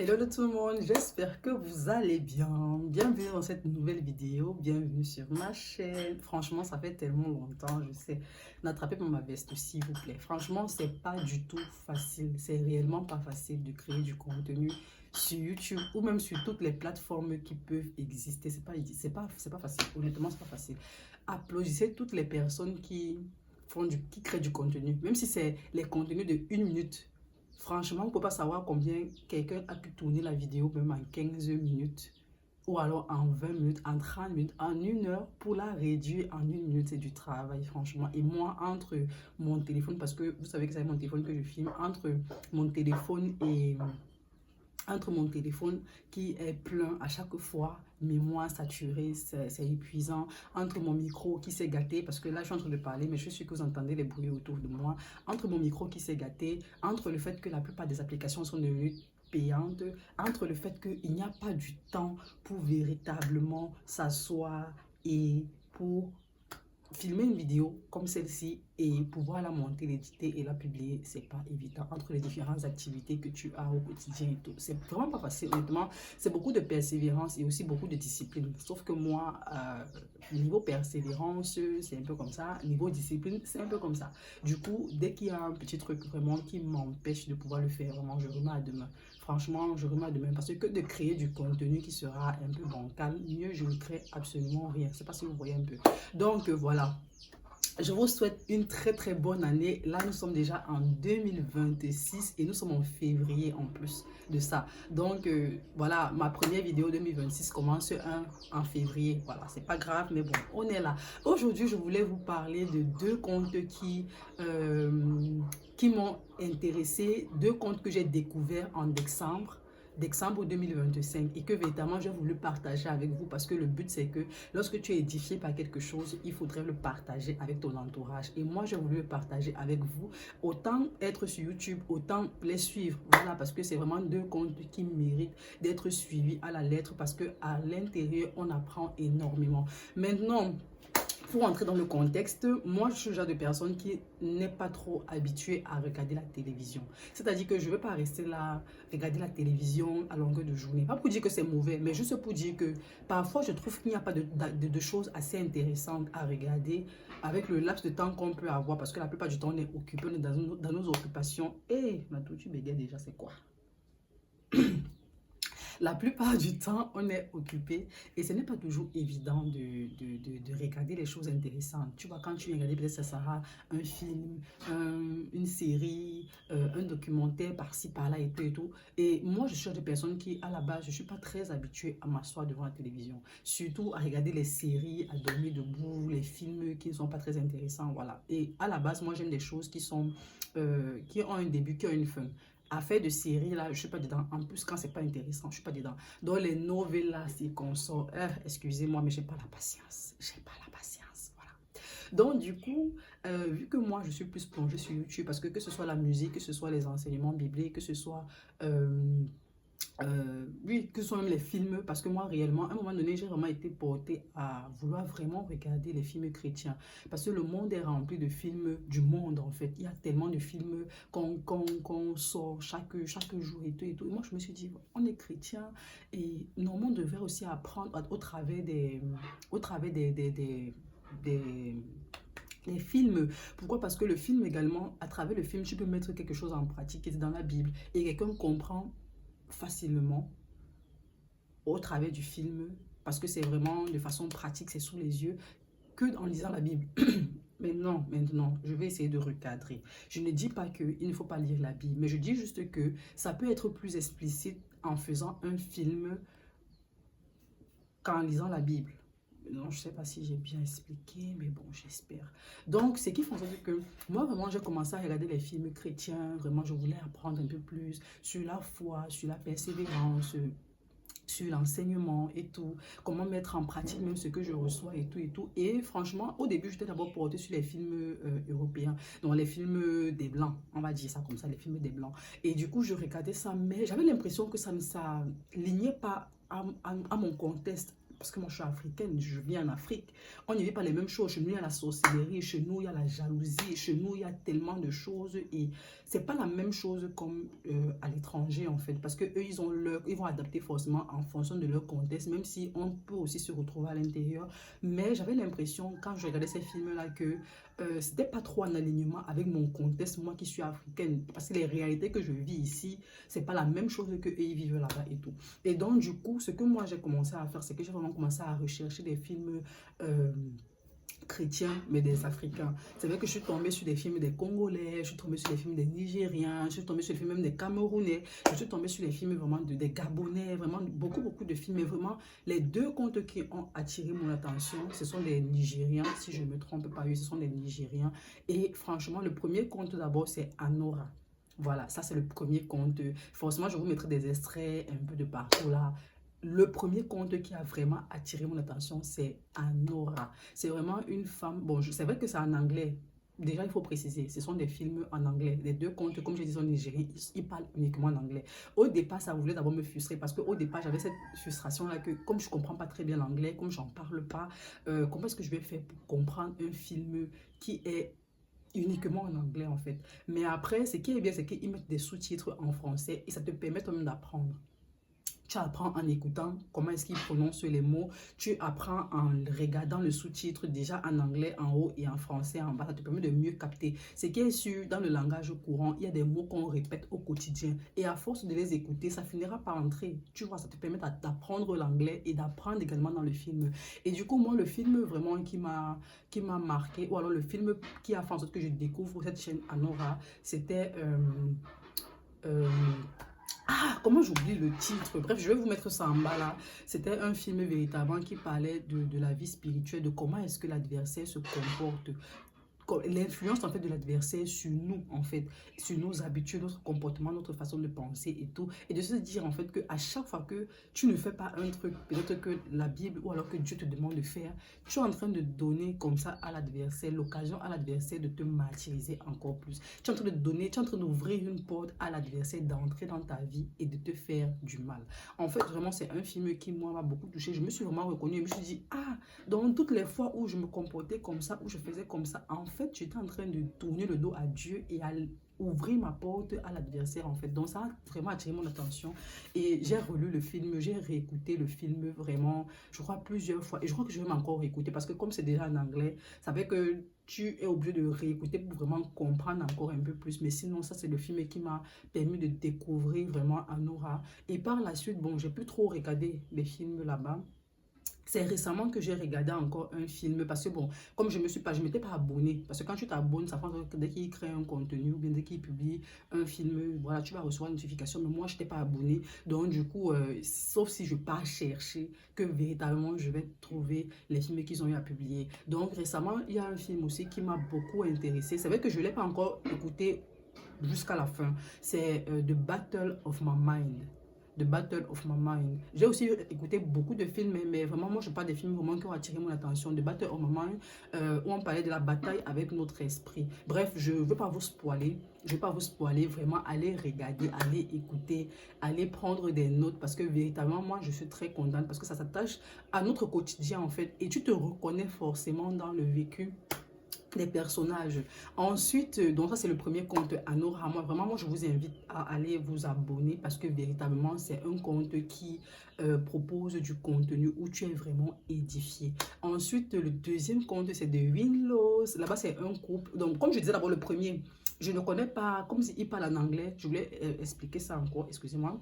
Hello tout le monde, j'espère que vous allez bien. Bienvenue dans cette nouvelle vidéo, bienvenue sur ma chaîne. Franchement, ça fait tellement longtemps, je sais. N'attrapez pas ma veste, s'il vous plaît. Franchement, c'est pas du tout facile. C'est réellement pas facile de créer du contenu sur YouTube ou même sur toutes les plateformes qui peuvent exister. C'est pas facile. Honnêtement, c'est pas facile. Applaudissez toutes les personnes qui créent du contenu, même si c'est les contenus de 1 minute. Franchement, on ne peut pas savoir combien quelqu'un a pu tourner la vidéo même en 15 minutes ou alors en 20 minutes, en 30 minutes, en 1 heure pour la réduire en 1 minute. C'est du travail, franchement. Et moi, entre mon téléphone, parce que vous savez que c'est mon téléphone que je filme, mon téléphone et entre mon téléphone qui est plein à chaque fois, mémoire saturée, c'est épuisant, entre mon micro qui s'est gâté, parce que là je suis en train de parler, mais je suis sûr que vous entendez les bruits autour de moi, entre mon micro qui s'est gâté, entre le fait que la plupart des applications sont devenues payantes, entre le fait qu'il n'y a pas du temps pour véritablement s'asseoir et pour filmer une vidéo comme celle-ci et pouvoir la monter, l'éditer et la publier, c'est pas évident. Entre les différentes activités que tu as au quotidien et tout, c'est vraiment pas facile. Honnêtement, c'est beaucoup de persévérance et aussi beaucoup de discipline. Sauf que moi, niveau persévérance, c'est un peu comme ça. Niveau discipline, c'est un peu comme ça. Du coup, dès qu'il y a un petit truc vraiment qui m'empêche de pouvoir le faire, vraiment, je remets à demain. Franchement, je remets à demain parce que de créer du contenu qui sera un peu bancal, mieux je ne crée absolument rien. Je sais pas si vous voyez un peu. Donc voilà, je vous souhaite une très bonne année. Là, nous sommes déjà en 2026 et nous sommes en février en plus de ça. Donc voilà, ma première vidéo 2026 commence en février. Voilà, c'est pas grave, mais bon, on est là. Aujourd'hui, je voulais vous parler de deux comptes qui m'ont intéressé, deux comptes que j'ai découverts en décembre 2025 et que véritablement j'ai voulu partager avec vous parce que le but c'est que lorsque tu es édifié par quelque chose, il faudrait le partager avec ton entourage. Et moi, j'ai voulu le partager avec vous. Autant être sur YouTube, autant les suivre. Voilà, parce que c'est vraiment deux comptes qui méritent d'être suivis à la lettre parce que à l'intérieur, on apprend énormément. Maintenant, pour entrer dans le contexte, moi je suis le genre de personne qui n'est pas trop habituée à regarder la télévision. C'est-à-dire que je ne vais pas rester là, regarder la télévision à longueur de journée. Pas pour dire que c'est mauvais, mais juste pour dire que parfois je trouve qu'il n'y a pas de choses assez intéressantes à regarder avec le laps de temps qu'on peut avoir parce que la plupart du temps on est occupé, on est dans nos occupations. Et tu bégayes déjà, c'est quoi? La plupart du temps, on est occupé et ce n'est pas toujours évident de regarder les choses intéressantes. Tu vois, quand tu regardes, peut-être ça sera un film, une série, un documentaire par-ci, par-là et tout et tout. Et moi, je suis une personne qui, à la base, je ne suis pas très habituée à m'asseoir devant la télévision. Surtout à regarder les séries, à dormir debout, les films qui ne sont pas très intéressants, voilà. Et à la base, moi, j'aime des choses qui ont un début, qui ont une fin. Affaire de série, là, je suis pas dedans. En plus, quand c'est pas intéressant, je suis pas dedans. Dans les novellas, c'est qu'on sort. Excusez-moi, mais j'ai pas la patience. J'ai pas la patience. Voilà. Donc, du coup, vu que moi, je suis plus plongée sur YouTube, parce que ce soit la musique, que ce soit les enseignements bibliques, que ce soit oui, que ce soit même les films, parce que moi, réellement, à un moment donné, j'ai vraiment été portée à vouloir vraiment regarder les films chrétiens. Parce que le monde est rempli de films du monde, en fait. Il y a tellement de films qu'on sort chaque jour et tout et tout. Et moi, je me suis dit, on est chrétien et normalement, on devrait aussi apprendre au travers des films. Pourquoi? Parce que le film également, à travers le film, tu peux mettre quelque chose en pratique qui est dans la Bible et quelqu'un comprend facilement au travers du film parce que c'est vraiment de façon pratique, c'est sous les yeux que en lisant la Bible. Mais non, maintenant, je vais essayer de recadrer. Je ne dis pas qu'il ne faut pas lire la Bible, mais je dis juste que ça peut être plus explicite en faisant un film qu'en lisant la Bible. Non, je ne sais pas si j'ai bien expliqué, mais bon, j'espère. Donc, ce qui fait en sorte que moi, vraiment, j'ai commencé à regarder les films chrétiens. Vraiment, je voulais apprendre un peu plus sur la foi, sur la persévérance, sur l'enseignement et tout, comment mettre en pratique même ce que je reçois et tout et tout. Et franchement, au début, j'étais d'abord portée sur les films européens, donc les films des Blancs, on va dire ça comme ça, les films des Blancs. Et du coup, je regardais ça, mais j'avais l'impression que ça ne s'alignait pas à mon contexte. parce que moi je suis africaine, je vis en Afrique, on ne vit pas les mêmes choses. Chez nous il y a la sorcellerie, chez nous il y a la jalousie, chez nous il y a tellement de choses et c'est pas la même chose comme à l'étranger en fait, parce que eux ils vont adapter forcément en fonction de leur contexte, même si on peut aussi se retrouver à l'intérieur. Mais j'avais l'impression quand je regardais ces films là que c'était pas trop en alignement avec mon contexte, moi qui suis africaine, parce que les réalités que je vis ici, c'est pas la même chose que eux ils vivent là-bas et tout. Et donc du coup, ce que moi j'ai commencé à faire, c'est que j'ai vraiment commencé à rechercher des films chrétiens, mais des Africains. C'est vrai que je suis tombée sur des films des Congolais, je suis tombée sur des films des Nigériens, je suis tombée sur des films même des Camerounais, je suis tombée sur des films vraiment des Gabonais, vraiment beaucoup de films. Mais vraiment, les deux contes qui ont attiré mon attention, ce sont des Nigériens, si je ne me trompe pas, oui, ce sont des Nigériens. Et franchement, le premier conte d'abord, c'est Anora. Voilà, ça c'est le premier conte. Forcément, je vous mettrai des extraits un peu de partout là. Le premier conte qui a vraiment attiré mon attention, c'est Anora. C'est vraiment une femme. Bon, c'est vrai que c'est en anglais. Déjà, il faut préciser, ce sont des films en anglais. Les deux contes, comme je disais, sont nigériens, ils parlent uniquement en anglais. Au départ, ça voulait d'abord me frustrer parce qu'au départ, j'avais cette frustration-là que, comme je ne comprends pas très bien l'anglais, comme j'en parle pas, comment est-ce que je vais faire pour comprendre un film qui est uniquement en anglais en fait. Mais après, ce qui est bien, c'est qu'ils mettent des sous-titres en français et ça te permet toi-même d'apprendre. Tu apprends en écoutant comment est-ce qu'ils prononcent les mots. Tu apprends en regardant le sous-titre déjà en anglais en haut et en français en bas. Ça te permet de mieux capter. Ce qui est sûr, dans le langage courant, il y a des mots qu'on répète au quotidien. Et à force de les écouter, ça finira par entrer. Tu vois, ça te permet d'apprendre l'anglais et d'apprendre également dans le film. Et du coup, moi, le film vraiment qui m'a marqué, ou alors le film qui a fait en sorte que je découvre cette chaîne Anora, c'était... ah, comment j'oublie le titre? Bref, je vais vous mettre ça en bas là. C'était un film véritablement qui parlait de la vie spirituelle, de comment est-ce que l'adversaire se comporte. L'influence en fait de l'adversaire sur nous en fait, sur nos habitudes, notre comportement, notre façon de penser et tout, et de se dire en fait que à chaque fois que tu ne fais pas un truc peut-être que la Bible ou alors que Dieu te demande de faire, tu es en train de donner comme ça à l'adversaire l'occasion à l'adversaire de te martyriser encore plus. Tu es en train de donner, tu es en train d'ouvrir une porte à l'adversaire d'entrer dans ta vie et de te faire du mal. En fait vraiment c'est un film qui moi m'a beaucoup touché. Je me suis vraiment reconnue, je me suis dit ah, dans toutes les fois où je me comportais comme ça, où je faisais comme ça, en fait, j'étais en train de tourner le dos à Dieu et à ouvrir ma porte à l'adversaire, en fait. Donc, ça a vraiment attiré mon attention. Et j'ai relu le film, j'ai réécouté le film vraiment, je crois, plusieurs fois. Et je crois que je vais m'encore réécouter parce que comme c'est déjà en anglais, ça fait que tu es obligé de réécouter pour vraiment comprendre encore un peu plus. Mais sinon, ça, c'est le film qui m'a permis de découvrir vraiment Anora. Et par la suite, bon, j'ai plus trop regardé les films là-bas. C'est récemment que j'ai regardé encore un film parce que bon, comme je m'étais pas abonnée. Parce que quand tu t'abonnes, ça prend dès qu'il crée un contenu ou bien dès qu'il publie un film, voilà, tu vas recevoir une notification. Mais moi, je n'étais pas abonnée. Donc du coup, sauf si je pars chercher que véritablement je vais trouver les films qu'ils ont eu à publier. Donc récemment, il y a un film aussi qui m'a beaucoup intéressée. C'est vrai que je ne l'ai pas encore écouté jusqu'à la fin. C'est The Battle of My Mind. The Battle of My Mind. J'ai aussi écouté beaucoup de films, mais vraiment, moi, je parle des films vraiment qui ont attiré mon attention. The Battle of My Mind, où on parlait de la bataille avec notre esprit. Bref, je ne veux pas vous spoiler. Je ne vais pas vous spoiler. Vraiment, allez regarder, allez écouter, allez prendre des notes. Parce que véritablement, moi, je suis très contente parce que ça s'attache à notre quotidien, en fait. Et tu te reconnais forcément dans le vécu des personnages. Ensuite, donc ça c'est le premier compte Anora. Moi, vraiment, moi je vous invite à aller vous abonner parce que véritablement c'est un compte qui propose du contenu où tu es vraiment édifié. Ensuite, le deuxième compte c'est de Winlows. Là-bas c'est un couple. Donc comme je disais d'abord le premier, je ne connais pas, comme il parle en anglais, je voulais expliquer ça encore, excusez-moi.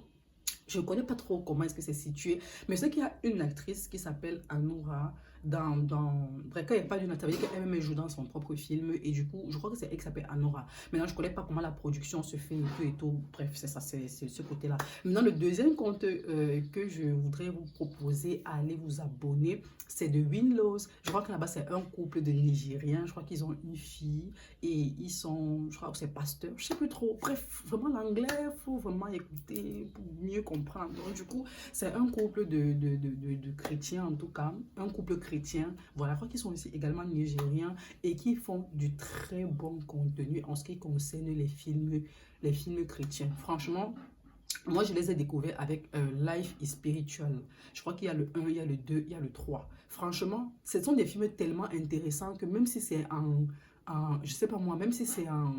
Je ne connais pas trop comment est-ce que c'est situé, mais c'est qu'il y a une actrice qui s'appelle Anora bref, quand il n'y a pas d'une actrice, ça veut dire qu'elle-même joue dans son propre film, et du coup, je crois que c'est elle qui s'appelle Anora. Maintenant, je ne connais pas comment la production se fait et tout, bref, c'est ça, c'est ce côté-là. Maintenant, le deuxième compte que je voudrais vous proposer à aller vous abonner, c'est de Winlows. Je crois que là-bas, c'est un couple de Nigériens, je crois qu'ils ont une fille, et ils sont, je crois que c'est pasteur, je ne sais plus trop. Bref, vraiment l'anglais, il faut vraiment écouter pour mieux comprendre. Donc, du coup, c'est un couple de chrétiens, en tout cas, un couple chrétien. Voilà, je crois qu'ils sont aussi également nigériens et qui font du très bon contenu en ce qui concerne les films chrétiens. Franchement, Moi, je les ai découverts avec Life is Spiritual. Je crois qu'il y a le 1, il y a le 2, il y a le 3. Franchement, ce sont des films tellement intéressants que même si c'est je sais pas moi, même si c'est en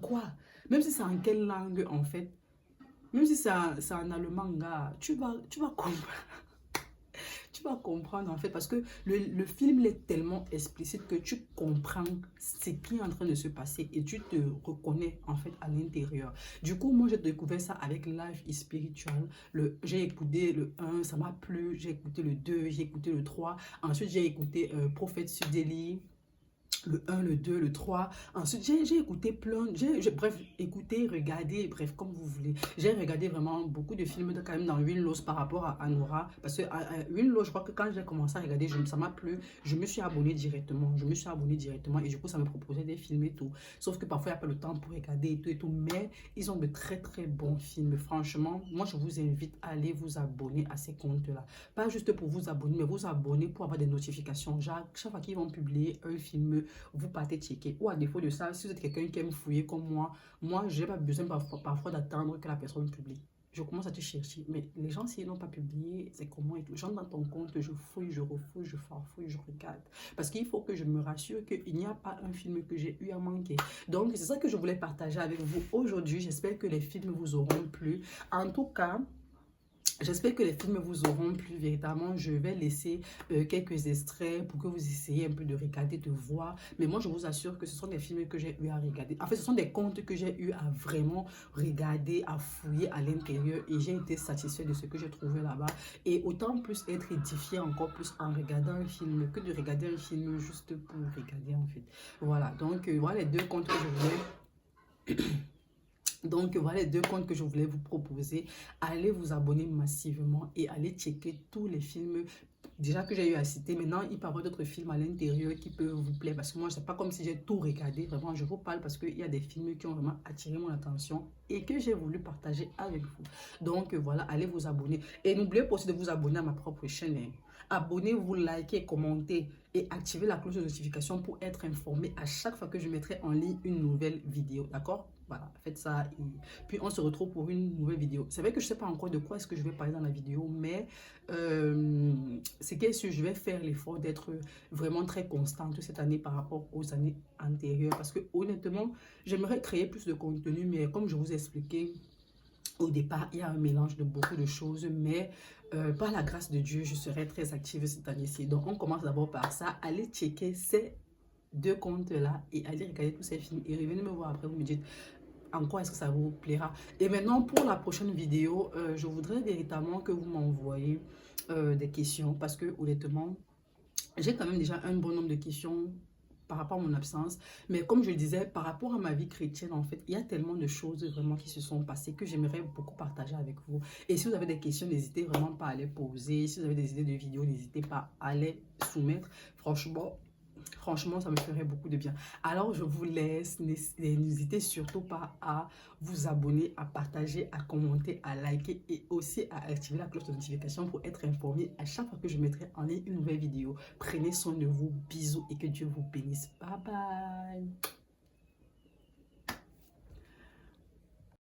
quoi, même si c'est en quelle langue en fait, même si c'est en allemand, gars, tu vas comprendre. Tu vas comprendre en fait parce que le film il est tellement explicite que tu comprends ce qui est en train de se passer et tu te reconnais en fait à l'intérieur. Du coup, moi j'ai découvert ça avec Life is Spiritual. J'ai écouté le 1, ça m'a plu. J'ai écouté le 2, j'ai écouté le 3. Ensuite, j'ai écouté Prophète Sudeli, le 1, le 2, le 3. Ensuite, j'ai écouté plein, bref, écouté, regardé, bref, comme vous voulez. J'ai regardé vraiment beaucoup de films quand même dans Winlows par rapport à Anora. Parce que Winlows, je crois que quand j'ai commencé à regarder, ça m'a plu. Je me suis abonné directement. Et du coup, ça me proposait des films et tout. Sauf que parfois, il n'y a pas le temps pour regarder et tout et tout. Mais ils ont de très très bons films. Franchement, moi, je vous invite à aller vous abonner à ces comptes-là. Pas juste pour vous abonner, mais vous abonner pour avoir des notifications. Genre, chaque fois qu'ils vont publier un film, vous partez checker. Ou à défaut de ça, si vous êtes quelqu'un qui aime fouiller comme moi, je n'ai pas besoin parfois d'attendre que la personne publie. Je commence à te chercher. Mais les gens, s'ils n'ont pas publié, c'est comment et tout. J'entre dans ton compte, je fouille, je refouille, je farfouille, je regarde. Parce qu'il faut que je me rassure qu'il n'y a pas un film que j'ai eu à manquer. Donc, c'est ça que je voulais partager avec vous aujourd'hui. J'espère que les films vous auront plu. En tout cas, j'espère que les films vous auront plu véritablement. Je vais laisser quelques extraits pour que vous essayiez un peu de regarder, de voir. Mais moi, je vous assure que ce sont des films que j'ai eu à regarder. En fait, ce sont des contes que j'ai eu à vraiment regarder, à fouiller à l'intérieur. Et j'ai été satisfait de ce que j'ai trouvé là-bas. Et autant plus être édifié encore plus en regardant un film que de regarder un film juste pour regarder en fait. Voilà, donc voilà les deux contes que je voulais... Donc voilà les deux comptes que je voulais vous proposer. Allez vous abonner massivement et allez checker tous les films déjà que j'ai eu à citer. Maintenant, il peut y avoir d'autres films à l'intérieur qui peuvent vous plaire parce que moi, c'est pas comme si j'ai tout regardé. Vraiment, je vous parle parce qu'il y a des films qui ont vraiment attiré mon attention et que j'ai voulu partager avec vous. Donc voilà, allez vous abonner. Et n'oubliez pas aussi de vous abonner à ma propre chaîne, hein. Abonnez-vous, likez, commentez et activez la cloche de notification pour être informé à chaque fois que je mettrai en ligne une nouvelle vidéo. D'accord? Voilà, faites ça. Et puis on se retrouve pour une nouvelle vidéo. C'est vrai que je ne sais pas encore de quoi est-ce que je vais parler dans la vidéo, mais c'est que je vais faire l'effort d'être vraiment très constante cette année par rapport aux années antérieures. Parce que honnêtement, j'aimerais créer plus de contenu, mais comme je vous ai expliqué, au départ, il y a un mélange de beaucoup de choses, mais par la grâce de Dieu, je serai très active cette année-ci. Donc, on commence d'abord par ça. Allez checker ces deux comptes-là et allez regarder tous ces films et revenez me voir après, vous me dites en quoi est-ce que ça vous plaira. Et maintenant, pour la prochaine vidéo, je voudrais véritablement que vous m'envoyez des questions parce que honnêtement, j'ai quand même déjà un bon nombre de questions par rapport à mon absence. Mais comme je le disais, par rapport à ma vie chrétienne, en fait, il y a tellement de choses vraiment qui se sont passées que j'aimerais beaucoup partager avec vous. Et si vous avez des questions, n'hésitez vraiment pas à les poser. Si vous avez des idées de vidéos, n'hésitez pas à les soumettre. Franchement, ça me ferait beaucoup de bien. Alors, je vous laisse. N'hésitez surtout pas à vous abonner, à partager, à commenter, à liker et aussi à activer la cloche de notification pour être informé à chaque fois que je mettrai en ligne une nouvelle vidéo. Prenez soin de vous. Bisous et que Dieu vous bénisse. Bye bye.